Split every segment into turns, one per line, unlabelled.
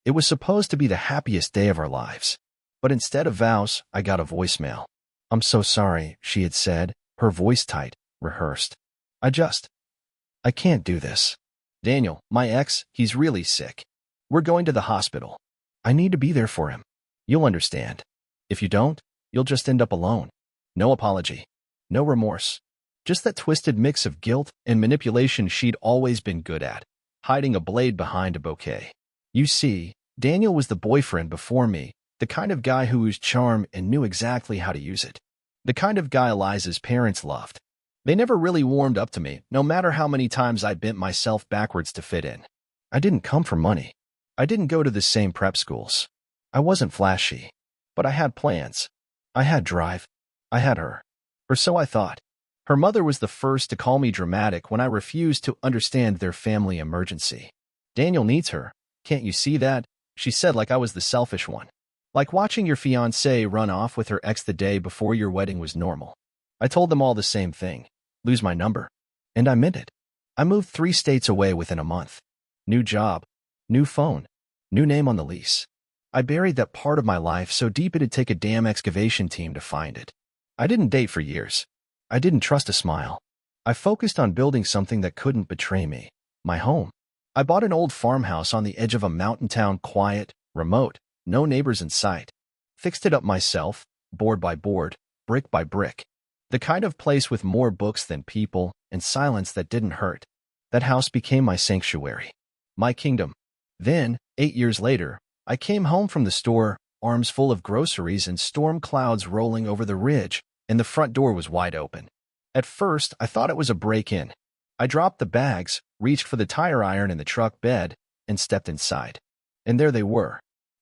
It was supposed to be the happiest day of our lives. But instead of vows, I got a voicemail. "I'm so sorry," she had said, her voice tight, rehearsed. I can't do this. Daniel, my ex, he's really sick. We're going to the hospital. I need to be there for him. You'll understand. If you don't, you'll just end up alone. No apology. No remorse. Just that twisted mix of guilt and manipulation she'd always been good at, hiding a blade behind a bouquet. You see, Daniel was the boyfriend before me, the kind of guy who used charm and knew exactly how to use it. The kind of guy Eliza's parents loved. They never really warmed up to me, no matter how many times I bent myself backwards to fit in. I didn't come for money. I didn't go to the same prep schools. I wasn't flashy. But I had plans. I had drive. I had her. Or so I thought. Her mother was the first to call me dramatic when I refused to understand their family emergency. "Daniel needs her. Can't you see that?" she said, like I was the selfish one. Like watching your fiancée run off with her ex the day before your wedding was normal. I told them all the same thing. Lose my number. And I meant it. I moved 3 states away within a month. New job. New phone. New name on the lease. I buried that part of my life so deep it'd take a damn excavation team to find it. I didn't date for years. I didn't trust a smile. I focused on building something that couldn't betray me. My home. I bought an old farmhouse on the edge of a mountain town, quiet, remote, no neighbors in sight. Fixed it up myself, board by board, brick by brick. The kind of place with more books than people and silence that didn't hurt. That house became my sanctuary. My kingdom. Then, 8 years later, I came home from the store, arms full of groceries and storm clouds rolling over the ridge, and the front door was wide open. At first, I thought it was a break-in. I dropped the bags, reached for the tire iron in the truck bed, and stepped inside. And there they were.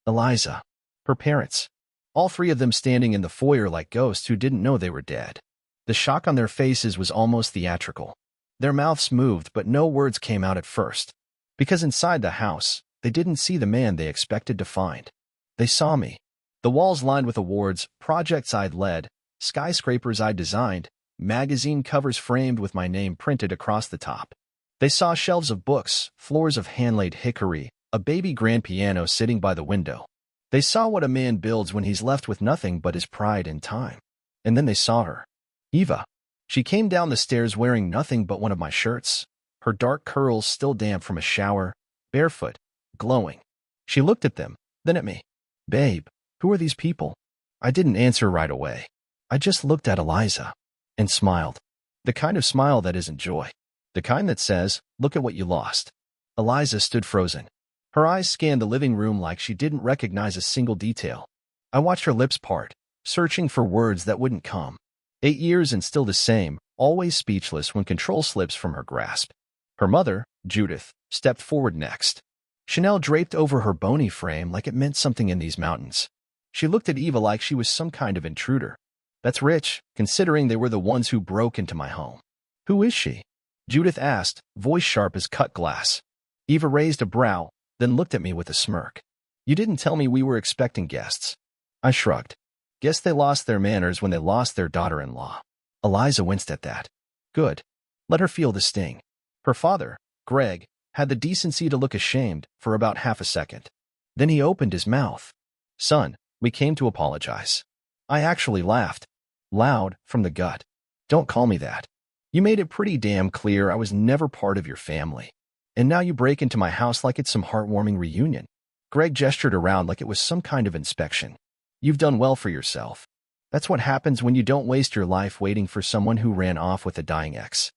Eliza. Her parents. All 3 of them standing in the foyer like ghosts who didn't know they were dead. The shock on their faces was almost theatrical. Their mouths moved, but no words came out at first. Because inside the house, they didn't see the man they expected to find. They saw me. The walls lined with awards, projects I'd led, skyscrapers I'd designed, magazine covers framed with my name printed across the top. They saw shelves of books, floors of hand-laid hickory, a baby grand piano sitting by the window. They saw what a man builds when he's left with nothing but his pride and time. And then they saw her. Eva. She came down the stairs wearing nothing but one of my shirts, her dark curls still damp from a shower, barefoot, glowing. She looked at them, then at me. "Babe, who are these people?" I didn't answer right away. I just looked at Eliza and smiled. The kind of smile that isn't joy. The kind that says, "Look at what you lost." Eliza stood frozen. Her eyes scanned the living room like she didn't recognize a single detail. I watched her lips part, searching for words that wouldn't come. 8 years and still the same, always speechless when control slips from her grasp. Her mother, Judith, stepped forward next. Chanel draped over her bony frame like it meant something in these mountains. She looked at Eva like she was some kind of intruder. That's rich, considering they were the ones who broke into my home. "Who is she?" Judith asked, voice sharp as cut glass. Eva raised a brow, then looked at me with a smirk. "You didn't tell me we were expecting guests." I shrugged. Guess they lost their manners when they lost their daughter-in-law. Eliza winced at that. Good. Let her feel the sting. Her father, Greg, had the decency to look ashamed for about half a second. Then he opened his mouth. "Son, we came to apologize." I actually laughed. Loud, from the gut. "Don't call me that. You made it pretty damn clear I was never part of your family. And now you break into my house like it's some heartwarming reunion." Greg gestured around like it was some kind of inspection. "You've done well for yourself. That's what happens when you don't waste your life waiting for someone who ran off with a dying ex."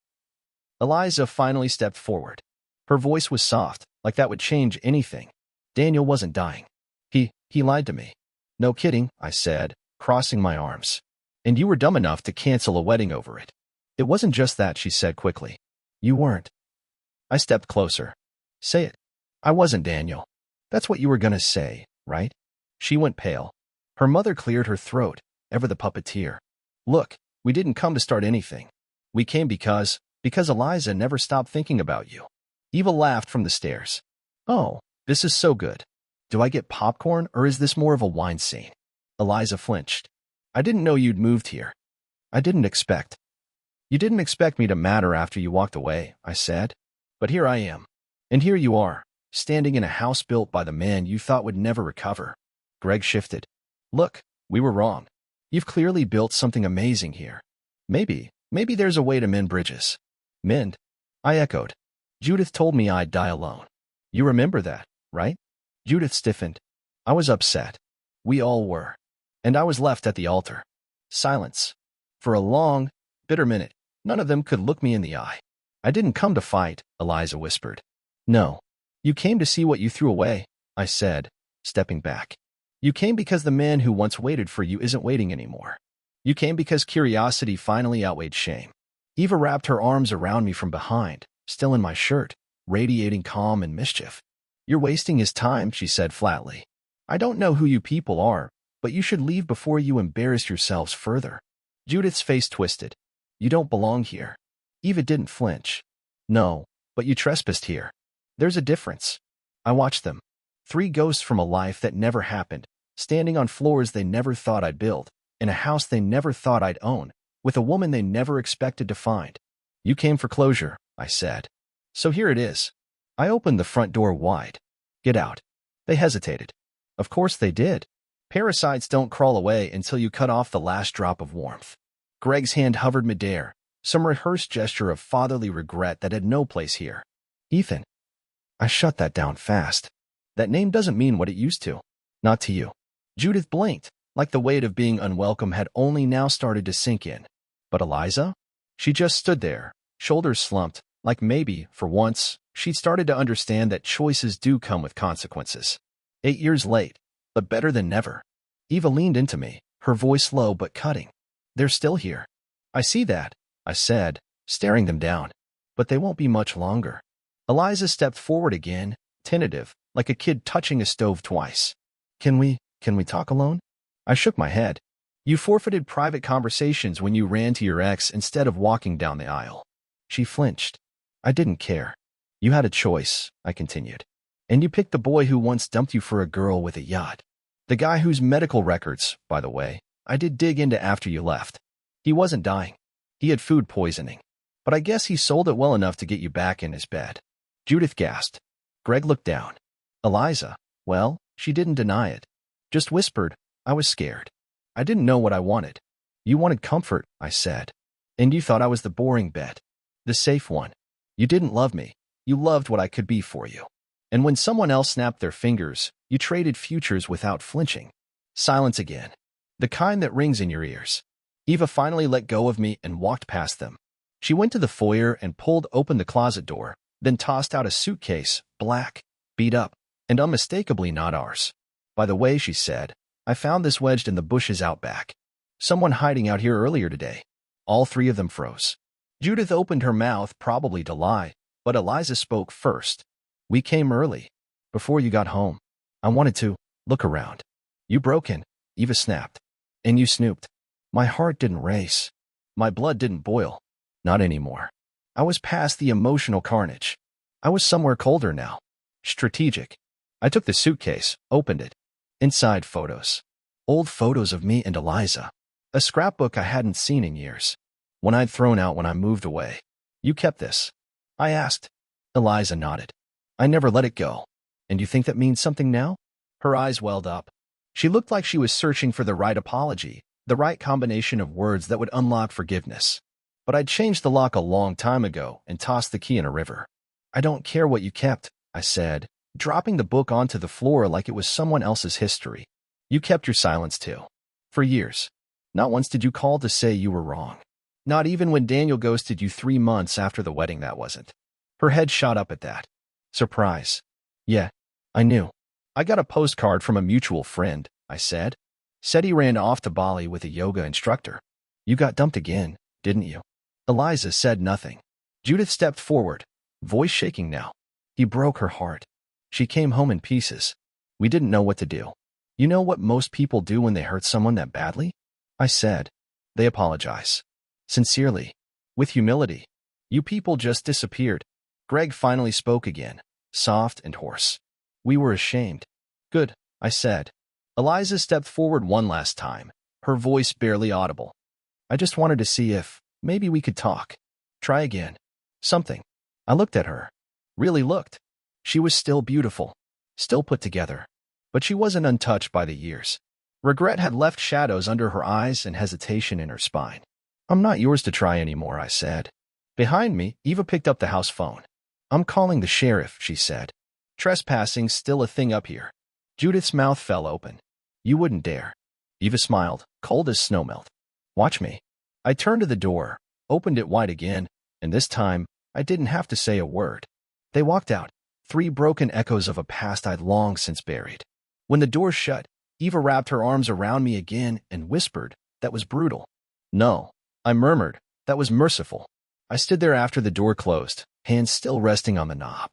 Eliza finally stepped forward. Her voice was soft, like that would change anything. "Daniel wasn't dying. He lied to me." "No kidding," I said, crossing my arms. "And you were dumb enough to cancel a wedding over it." "It wasn't just that," she said quickly. "You weren't." I stepped closer. "Say it." "I wasn't Daniel." "That's what you were gonna say, right?" She went pale. Her mother cleared her throat, ever the puppeteer. "Look, we didn't come to start anything. We came because Eliza never stopped thinking about you." Eva laughed from the stairs. "Oh, this is so good. Do I get popcorn or is this more of a wine scene?" Eliza flinched. "I didn't know you'd moved here." "I didn't expect." "You didn't expect me to matter after you walked away," I said. "But here I am. And here you are, standing in a house built by the man you thought would never recover. Greg shifted. Look, we were wrong. You've clearly built something amazing here. Maybe there's a way to mend bridges. Mend? I echoed. Judith told me I'd die alone. You remember that, right? Judith stiffened. I was upset. We all were. And I was left at the altar. Silence. For a long, bitter minute, none of them could look me in the eye. I didn't come to fight, Eliza whispered. No. You came to see what you threw away, I said, stepping back. You came because the man who once waited for you isn't waiting anymore. You came because curiosity finally outweighed shame. Eva wrapped her arms around me from behind, still in my shirt, radiating calm and mischief. You're wasting his time, she said flatly. I don't know who you people are, but you should leave before you embarrass yourselves further. Judith's face twisted. You don't belong here. Eva didn't flinch. No, but you trespassed here. There's a difference. I watched them. 3 ghosts from a life that never happened, standing on floors they never thought I'd build, in a house they never thought I'd own, with a woman they never expected to find. You came for closure, I said. So here it is. I opened the front door wide. Get out. They hesitated. Of course they did. Parasites don't crawl away until you cut off the last drop of warmth. Greg's hand hovered midair, some rehearsed gesture of fatherly regret that had no place here. Ethan. I shut that down fast. That name doesn't mean what it used to. Not to you. Judith blinked, like the weight of being unwelcome had only now started to sink in. But Eliza? She just stood there, shoulders slumped, like maybe, for once, she'd started to understand that choices do come with consequences. 8 years late, but better than never. Eva leaned into me, her voice low but cutting. They're still here. I see that, I said, staring them down. But they won't be much longer. Eliza stepped forward again, tentative, like a kid touching a stove twice. Can we talk alone? I shook my head. You forfeited private conversations when you ran to your ex instead of walking down the aisle. She flinched. I didn't care. You had a choice, I continued. And you picked the boy who once dumped you for a girl with a yacht. The guy whose medical records, by the way, I did dig into after you left. He wasn't dying. He had food poisoning. But I guess he sold it well enough to get you back in his bed. Judith gasped. Greg looked down. Eliza, well, she didn't deny it. Just whispered, I was scared. I didn't know what I wanted. You wanted comfort, I said. And you thought I was the boring bet. The safe one. You didn't love me. You loved what I could be for you. And when someone else snapped their fingers, you traded futures without flinching. Silence again. The kind that rings in your ears. Eva finally let go of me and walked past them. She went to the foyer and pulled open the closet door, then tossed out a suitcase, black, beat up, and unmistakably not ours. By the way, she said, I found this wedged in the bushes out back. Someone hiding out here earlier today. All 3 of them froze. Judith opened her mouth, probably to lie, but Eliza spoke first. We came early. Before you got home. I wanted to look around. You broke in, Eva snapped. And you snooped. My heart didn't race. My blood didn't boil. Not anymore. I was past the emotional carnage. I was somewhere colder now. Strategic. I took the suitcase, opened it. Inside photos. Old photos of me and Eliza. A scrapbook I hadn't seen in years. One I'd thrown out when I moved away. You kept this? I asked. Eliza nodded. I never let it go. And you think that means something now? Her eyes welled up. She looked like she was searching for the right apology, the right combination of words that would unlock forgiveness. But I'd changed the lock a long time ago and tossed the key in a river. I don't care what you kept, I said, dropping the book onto the floor like it was someone else's history. You kept your silence too. For years. Not once did you call to say you were wrong. Not even when Daniel ghosted you 3 months after the wedding, that wasn't. Her head shot up at that. Surprise. Yeah, I knew. I got a postcard from a mutual friend, I said. Said he ran off to Bali with a yoga instructor. You got dumped again, didn't you? Eliza said nothing. Judith stepped forward, voice shaking now. He broke her heart. She came home in pieces. We didn't know what to do. You know what most people do when they hurt someone that badly? I said. They apologize. Sincerely. With humility. You people just disappeared. Greg finally spoke again, soft and hoarse. We were ashamed. Good, I said. Eliza stepped forward one last time, her voice barely audible. I just wanted to see if, maybe we could talk. Try again. Something. I looked at her. Really looked. She was still beautiful, still put together, but she wasn't untouched by the years. Regret had left shadows under her eyes and hesitation in her spine. I'm not yours to try anymore, I said. Behind me, Eva picked up the house phone. I'm calling the sheriff, she said. Trespassing's still a thing up here. Judith's mouth fell open. You wouldn't dare. Eva smiled, cold as snowmelt. Watch me. I turned to the door, opened it wide again, and this time, I didn't have to say a word. They walked out, 3 broken echoes of a past I'd long since buried. When the door shut, Eva wrapped her arms around me again and whispered, that was brutal. No, I murmured, that was merciful. I stood there after the door closed, hands still resting on the knob.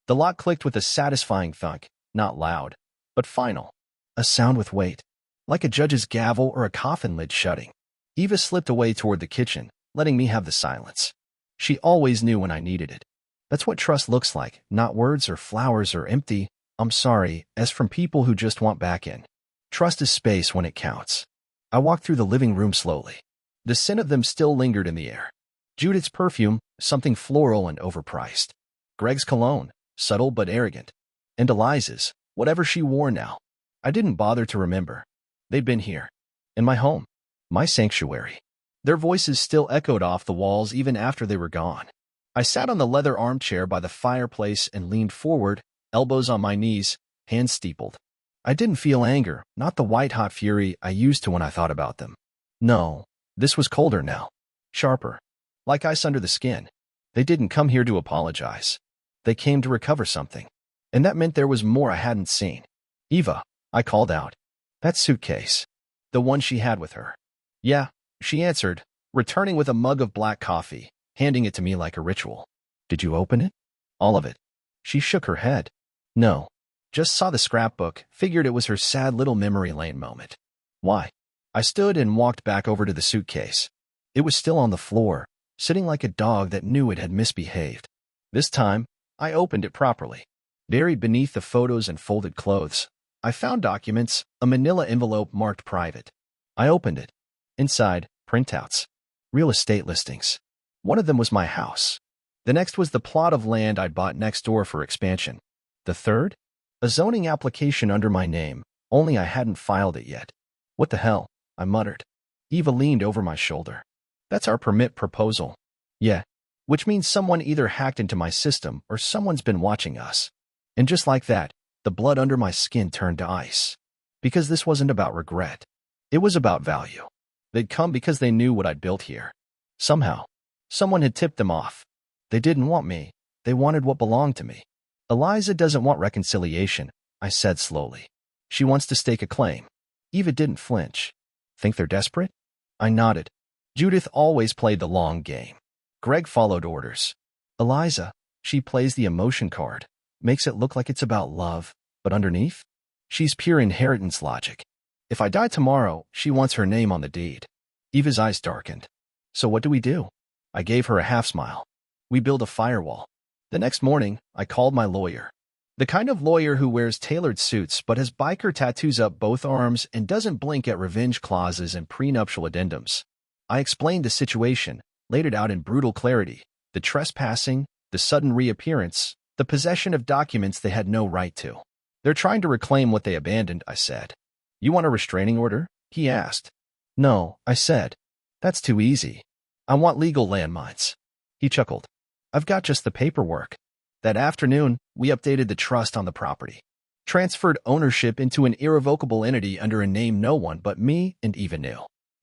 The lock clicked with a satisfying thunk, not loud, but final. A sound with weight, like a judge's gavel or a coffin lid shutting. Eva slipped away toward the kitchen, letting me have the silence. She always knew when I needed it. That's what trust looks like, not words or flowers or empty, I'm sorry, as from people who just want back in. Trust is space when it counts. I walked through the living room slowly. The scent of them still lingered in the air. Judith's perfume, something floral and overpriced. Greg's cologne, subtle but arrogant. And Eliza's, whatever she wore now. I didn't bother to remember. They'd been here. In my home. My sanctuary. Their voices still echoed off the walls even after they were gone. I sat on the leather armchair by the fireplace and leaned forward, elbows on my knees, hands steepled. I didn't feel anger, not the white-hot fury I used to when I thought about them. No, this was colder now. Sharper. Like ice under the skin. They didn't come here to apologize. They came to recover something. And that meant there was more I hadn't seen. Eva, I called out. That suitcase. The one she had with her. Yeah, she answered, returning with a mug of black coffee, handing it to me like a ritual. Did you open it? All of it. She shook her head. No. Just saw the scrapbook, figured it was her sad little memory lane moment. Why? I stood and walked back over to the suitcase. It was still on the floor, sitting like a dog that knew it had misbehaved. This time, I opened it properly. Buried beneath the photos and folded clothes, I found documents, a manila envelope marked private. I opened it. Inside, printouts. Real estate listings. One of them was my house. The next was the plot of land I'd bought next door for expansion. The third? A zoning application under my name, only I hadn't filed it yet. What the hell? I muttered. Eva leaned over my shoulder. That's our permit proposal. Yeah. Which means someone either hacked into my system or someone's been watching us. And just like that, the blood under my skin turned to ice. Because this wasn't about regret. It was about value. They'd come because they knew what I'd built here. Somehow, someone had tipped them off. They didn't want me. They wanted what belonged to me. Eliza doesn't want reconciliation, I said slowly. She wants to stake a claim. Eva didn't flinch. Think they're desperate? I nodded. Judith always played the long game. Greg followed orders. Eliza, she plays the emotion card, makes it look like it's about love, but underneath? She's pure inheritance logic. If I die tomorrow, she wants her name on the deed. Eva's eyes darkened. So what do? I gave her a half smile. We build a firewall. The next morning, I called my lawyer. The kind of lawyer who wears tailored suits but has biker tattoos up both arms and doesn't blink at revenge clauses and prenuptial addendums. I explained the situation, laid it out in brutal clarity. The trespassing, the sudden reappearance, the possession of documents they had no right to. They're trying to reclaim what they abandoned, I said. You want a restraining order? He asked. No, I said. That's too easy. I want legal landmines. He chuckled. I've got just the paperwork. That afternoon, we updated the trust on the property. Transferred ownership into an irrevocable entity under a name no one but me and Eva knew.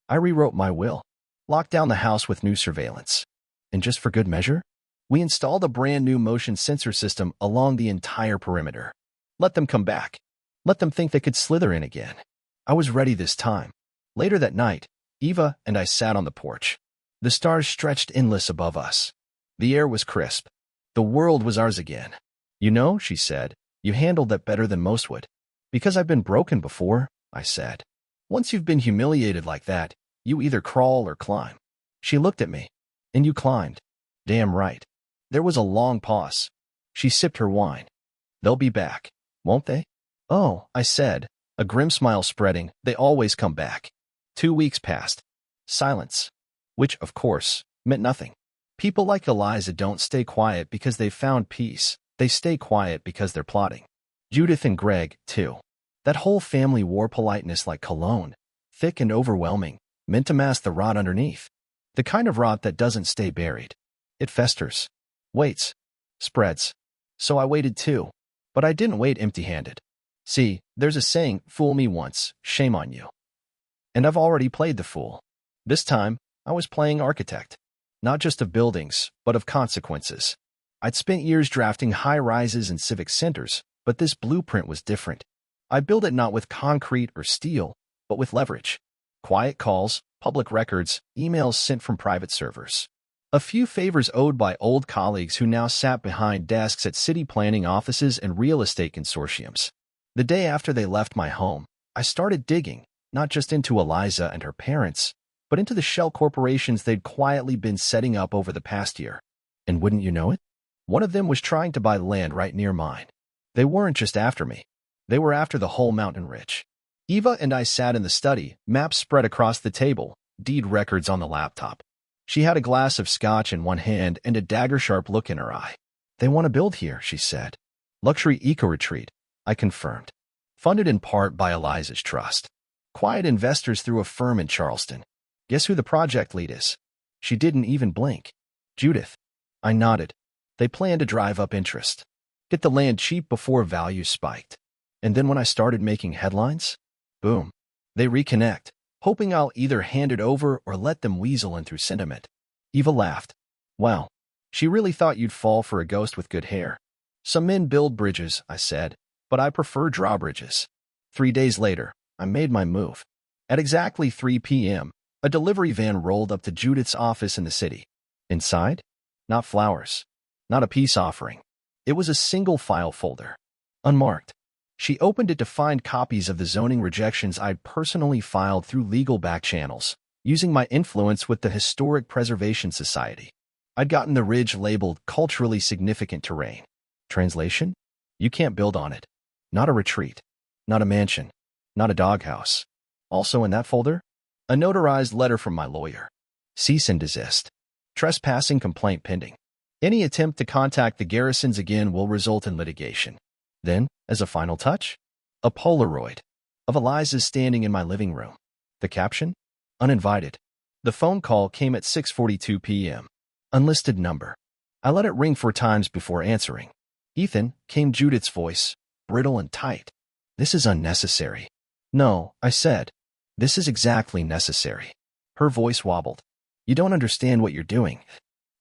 I rewrote my will. Locked down the house with new surveillance. And just for good measure, we installed a brand new motion sensor system along the entire perimeter. Let them come back. Let them think they could slither in again. I was ready this time. Later that night, Eva and I sat on the porch. The stars stretched endless above us. The air was crisp. The world was ours again. You know, she said, you handled that better than most would. Because I've been broken before, I said. Once you've been humiliated like that, you either crawl or climb. She looked at me. And you climbed. Damn right. There was a long pause. She sipped her wine. They'll be back, won't they? Oh, I said, a grim smile spreading. They always come back. 2 weeks passed. Silence. Which, of course, meant nothing. People like Eliza don't stay quiet because they've found peace. They stay quiet because they're plotting. Judith and Greg, too. That whole family wore politeness like cologne, thick and overwhelming, meant to mask the rot underneath. The kind of rot that doesn't stay buried. It festers, waits, spreads. So I waited too. But I didn't wait empty-handed. See, there's a saying, fool me once, shame on you. And I've already played the fool. This time, I was playing architect. Not just of buildings, but of consequences. I'd spent years drafting high-rises and civic centers, but this blueprint was different. I built it not with concrete or steel, but with leverage. Quiet calls, public records, emails sent from private servers. A few favors owed by old colleagues who now sat behind desks at city planning offices and real estate consortiums. The day after they left my home, I started digging, not just into Eliza and her parents, but into the shell corporations they'd quietly been setting up over the past year. And wouldn't you know it? One of them was trying to buy land right near mine. They weren't just after me. They were after the whole mountain ridge. Eva and I sat in the study, maps spread across the table, deed records on the laptop. She had a glass of scotch in one hand and a dagger-sharp look in her eye. They want to build here, she said. Luxury eco-retreat, I confirmed. Funded in part by Eliza's trust. Quiet investors through a firm in Charleston. Guess who the project lead is? She didn't even blink. Judith. I nodded. They planned to drive up interest. Get the land cheap before value spiked. And then when I started making headlines, boom. They reconnect, hoping I'll either hand it over or let them weasel in through sentiment. Eva laughed. Wow. She really thought you'd fall for a ghost with good hair. Some men build bridges, I said, but I prefer drawbridges. 3 days later, I made my move. At exactly 3 p.m., a delivery van rolled up to Judith's office in the city. Inside? Not flowers. Not a peace offering. It was a single file folder. Unmarked. She opened it to find copies of the zoning rejections I'd personally filed through legal back channels, using my influence with the Historic Preservation Society. I'd gotten the ridge labeled culturally significant terrain. Translation? You can't build on it. Not a retreat. Not a mansion. Not a doghouse. Also in that folder? A notarized letter from my lawyer. Cease and desist. Trespassing complaint pending. Any attempt to contact the Garrisons again will result in litigation. Then, as a final touch, a Polaroid of Eliza standing in my living room. The caption? Uninvited. The phone call came at 6:42 p.m. Unlisted number. I let it ring 4 times before answering. Ethan, came Judith's voice, brittle and tight. This is unnecessary. No, I said. This is exactly necessary. Her voice wobbled. You don't understand what you're doing.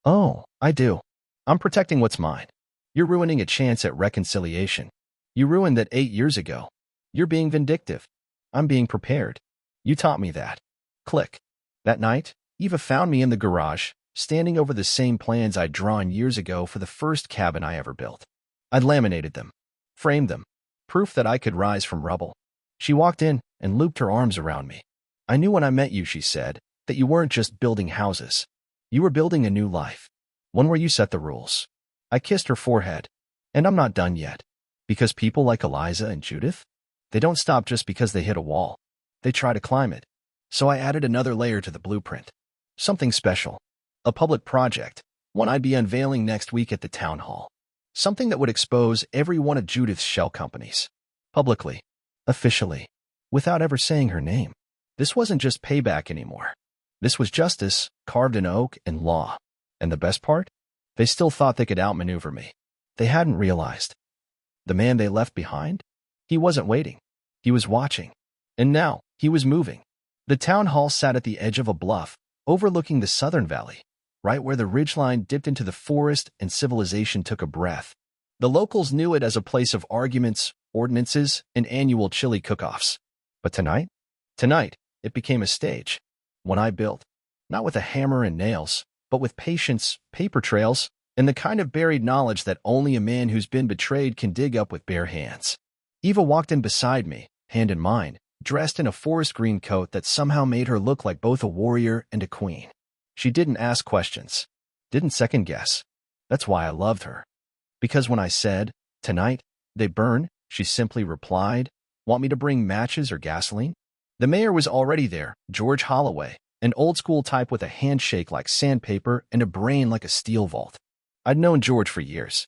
Oh, I do. I'm protecting what's mine. You're ruining a chance at reconciliation. You ruined that 8 years ago. You're being vindictive. I'm being prepared. You taught me that. Click. That night, Eva found me in the garage, standing over the same plans I'd drawn years ago for the first cabin I ever built. I'd laminated them, framed them, proof that I could rise from rubble. She walked in and looped her arms around me. I knew when I met you, she said, that you weren't just building houses. You were building a new life. One where you set the rules. I kissed her forehead. And I'm not done yet. Because people like Eliza and Judith, they don't stop just because they hit a wall. They try to climb it. So I added another layer to the blueprint. Something special. A public project. One I'd be unveiling next week at the town hall. Something that would expose every one of Judith's shell companies. Publicly. Officially. Without ever saying her name. This wasn't just payback anymore. This was justice, carved in oak and law. And the best part? They still thought they could outmaneuver me. They hadn't realized. The man they left behind? He wasn't waiting. He was watching. And now, he was moving. The town hall sat at the edge of a bluff, overlooking the southern valley, right where the ridgeline dipped into the forest and civilization took a breath. The locals knew it as a place of arguments, ordinances, and annual chili cook-offs. But tonight? Tonight, it became a stage. One I built. Not with a hammer and nails, but with patience, paper trails, and the kind of buried knowledge that only a man who's been betrayed can dig up with bare hands. Eva walked in beside me, hand in mine, dressed in a forest green coat that somehow made her look like both a warrior and a queen. She didn't ask questions, didn't second guess. That's why I loved her. Because when I said, tonight, they burn, she simply replied, want me to bring matches or gasoline? The mayor was already there, George Holloway, an old-school type with a handshake like sandpaper and a brain like a steel vault. I'd known George for years.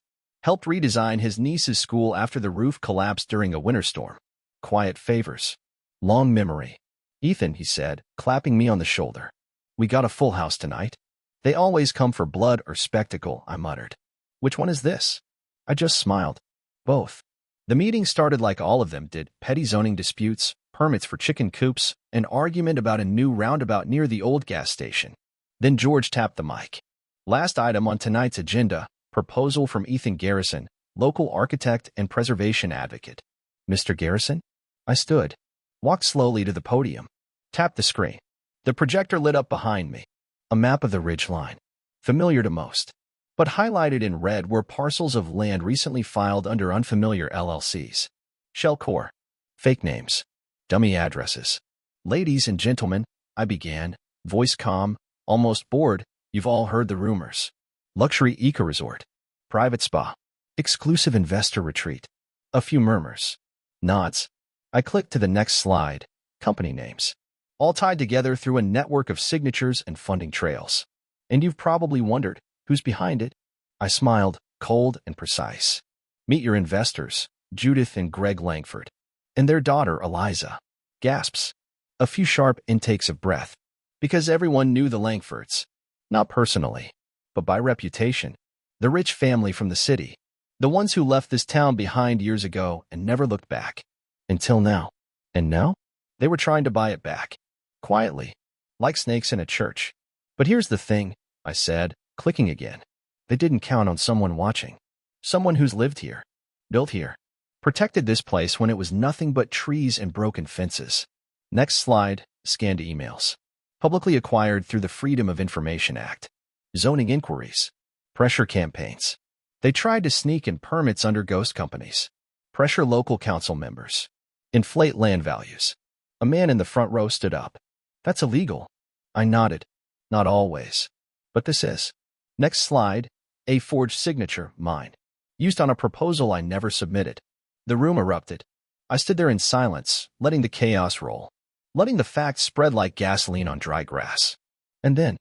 Helped redesign his niece's school after the roof collapsed during a winter storm. Quiet favors. Long memory. Ethan, he said, clapping me on the shoulder. We got a full house tonight. They always come for blood or spectacle, I muttered. Which one is this? I just smiled. Both. The meeting started like all of them did, petty zoning disputes, permits for chicken coops, an argument about a new roundabout near the old gas station. Then George tapped the mic. Last item on tonight's agenda, proposal from Ethan Garrison, local architect and preservation advocate. Mr. Garrison? I stood, walked slowly to the podium, tapped the screen. The projector lit up behind me. A map of the ridgeline, familiar to most, but highlighted in red were parcels of land recently filed under unfamiliar LLCs. Shellcore. Fake names. Dummy addresses. Ladies and gentlemen, I began, voice calm, almost bored. You've all heard the rumors. Luxury eco-resort. Private spa. Exclusive investor retreat. A few murmurs. Nods. I clicked to the next slide. Company names. All tied together through a network of signatures and funding trails. And you've probably wondered, who's behind it? I smiled, cold and precise. Meet your investors, Judith and Greg Langford. And their daughter, Eliza. Gasps. A few sharp intakes of breath. Because everyone knew the Langfords. Not personally, but by reputation. The rich family from the city. The ones who left this town behind years ago and never looked back. Until now. And now? They were trying to buy it back. Quietly. Like snakes in a church. But here's the thing, I said, clicking again. They didn't count on someone watching. Someone who's lived here. Built here. Protected this place when it was nothing but trees and broken fences. Next slide, scanned emails. Publicly acquired through the Freedom of Information Act. Zoning inquiries. Pressure campaigns. They tried to sneak in permits under ghost companies. Pressure local council members. Inflate land values. A man in the front row stood up. That's illegal. I nodded. Not always. But this is. Next slide. A forged signature, mine. Used on a proposal I never submitted. The room erupted. I stood there in silence, letting the chaos roll. Letting the facts spread like gasoline on dry grass. And then,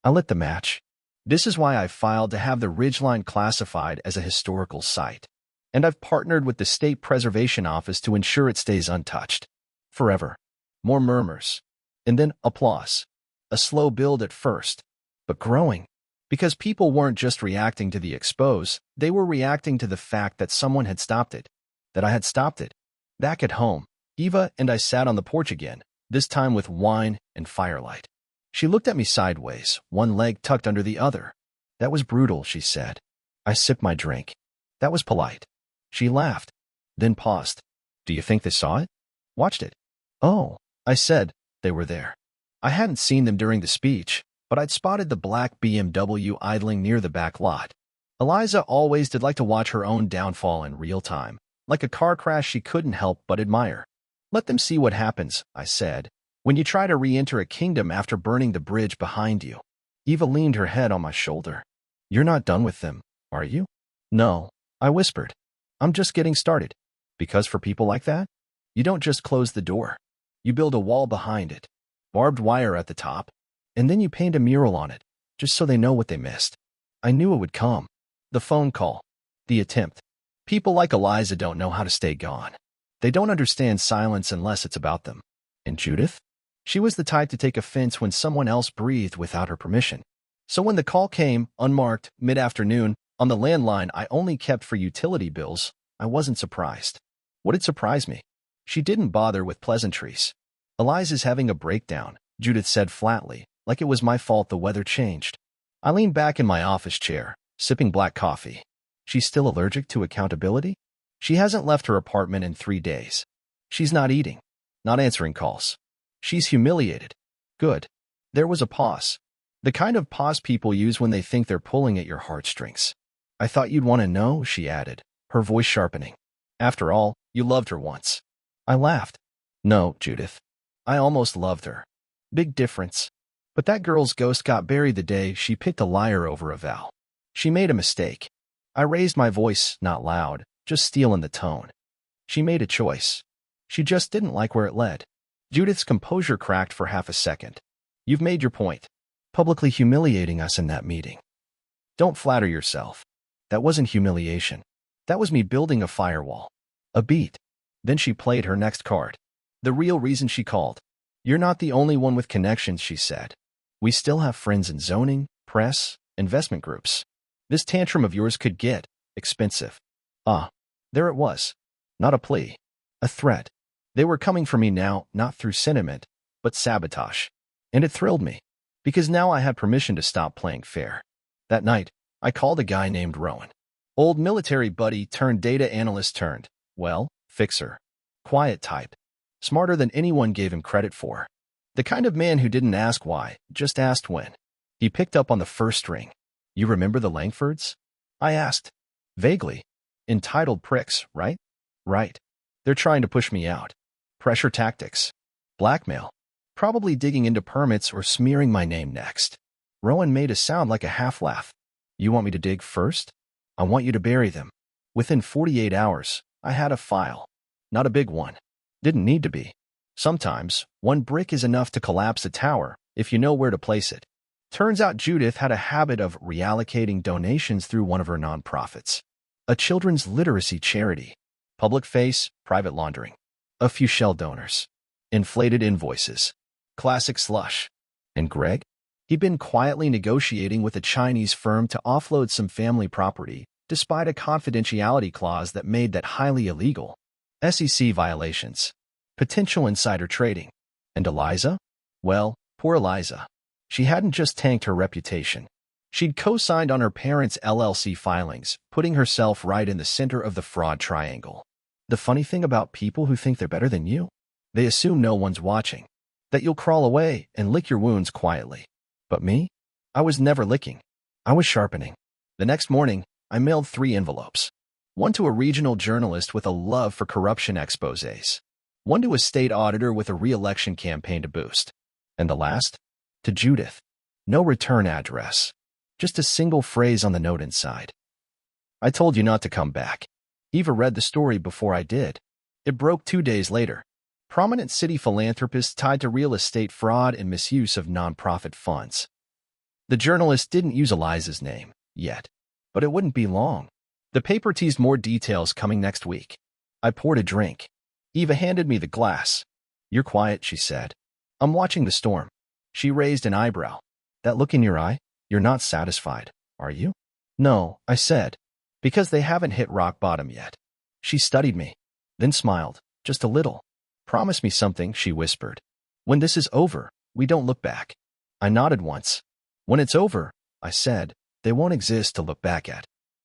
I lit the match. This is why I filed to have the ridgeline classified as a historical site. And I've partnered with the State Preservation Office to ensure it stays untouched. Forever. More murmurs. And then applause. A slow build at first, but growing. Because people weren't just reacting to the expose, they were reacting to the fact that someone had stopped it. That I had stopped it. Back at home, Eva and I sat on the porch again, this time with wine and firelight. She looked at me sideways, one leg tucked under the other. That was brutal, she said. I sipped my drink. That was polite. She laughed, then paused. Do you think they saw it? Watched it? Oh, I said, they were there. I hadn't seen them during the speech, but I'd spotted the black BMW idling near the back lot. Eliza always did like to watch her own downfall in real time, like a car crash she couldn't help but admire. Let them see what happens, I said, when you try to re-enter a kingdom after burning the bridge behind you. Eva leaned her head on my shoulder. You're not done with them, are you? No, I whispered. I'm just getting started. Because for people like that, you don't just close the door. You build a wall behind it, barbed wire at the top, and then you paint a mural on it, just so they know what they missed. I knew it would come. The phone call. The attempt. People like Eliza don't know how to stay gone. They don't understand silence unless it's about them. And Judith? She was the type to take offense when someone else breathed without her permission. So when the call came, unmarked, mid-afternoon, on the landline I only kept for utility bills, I wasn't surprised. What had surprised me? She didn't bother with pleasantries. Eliza's having a breakdown, Judith said flatly, like it was my fault the weather changed. I leaned back in my office chair, sipping black coffee. She's still allergic to accountability? She hasn't left her apartment in 3 days. She's not eating, not answering calls. She's humiliated. Good. There was a pause. The kind of pause people use when they think they're pulling at your heartstrings. I thought you'd want to know, she added, her voice sharpening. After all, you loved her once. I laughed. No, Judith. I almost loved her. Big difference. But that girl's ghost got buried the day she picked a liar over a vow. She made a mistake. I raised my voice, not loud, just steel in the tone. She made a choice. She just didn't like where it led. Judith's composure cracked for half a second. You've made your point. Publicly humiliating us in that meeting. Don't flatter yourself. That wasn't humiliation. That was me building a firewall. A beat. Then she played her next card. The real reason she called. You're not the only one with connections, she said. We still have friends in zoning, press, investment groups. This tantrum of yours could get expensive. There it was. Not a plea. A threat. They were coming for me now, not through sentiment, but sabotage. And it thrilled me, because now I had permission to stop playing fair. That night, I called a guy named Rowan. Old military buddy turned data analyst turned, well, fixer. Quiet type. Smarter than anyone gave him credit for. The kind of man who didn't ask why, just asked when. He picked up on the first ring. You remember the Langfords? I asked. Vaguely. Entitled pricks, right? Right. They're trying to push me out. Pressure tactics. Blackmail. Probably digging into permits or smearing my name next. Rowan made a sound like a half-laugh. You want me to dig first? I want you to bury them. Within 48 hours, I had a file. Not a big one. Didn't need to be. Sometimes, one brick is enough to collapse a tower if you know where to place it. Turns out Judith had a habit of reallocating donations through one of her nonprofits. A children's literacy charity. Public face, private laundering. A few shell donors. Inflated invoices. Classic slush. And Greg? He'd been quietly negotiating with a Chinese firm to offload some family property, despite a confidentiality clause that made that highly illegal. SEC violations. Potential insider trading. And Eliza? Well, poor Eliza. She hadn't just tanked her reputation. She'd co-signed on her parents' LLC filings, putting herself right in the center of the fraud triangle. The funny thing about people who think they're better than you? They assume no one's watching. That you'll crawl away and lick your wounds quietly. But me? I was never licking. I was sharpening. The next morning, I mailed 3 envelopes. One to a regional journalist with a love for corruption exposés. One to a state auditor with a re-election campaign to boost. And the last? To Judith. No return address. Just a single phrase on the note inside. I told you not to come back. Eva read the story before I did. It broke 2 days later. Prominent city philanthropists tied to real estate fraud and misuse of nonprofit funds. The journalist didn't use Eliza's name, yet. But it wouldn't be long. The paper teased more details coming next week. I poured a drink. Eva handed me the glass. You're quiet, she said. I'm watching the storm. She raised an eyebrow. That look in your eye? You're not satisfied, are you? No, I said. Because they haven't hit rock bottom yet. She studied me, then smiled, just a little. Promise me something, she whispered. When this is over, we don't look back. I nodded once. When it's over, I said, they won't exist to look back at.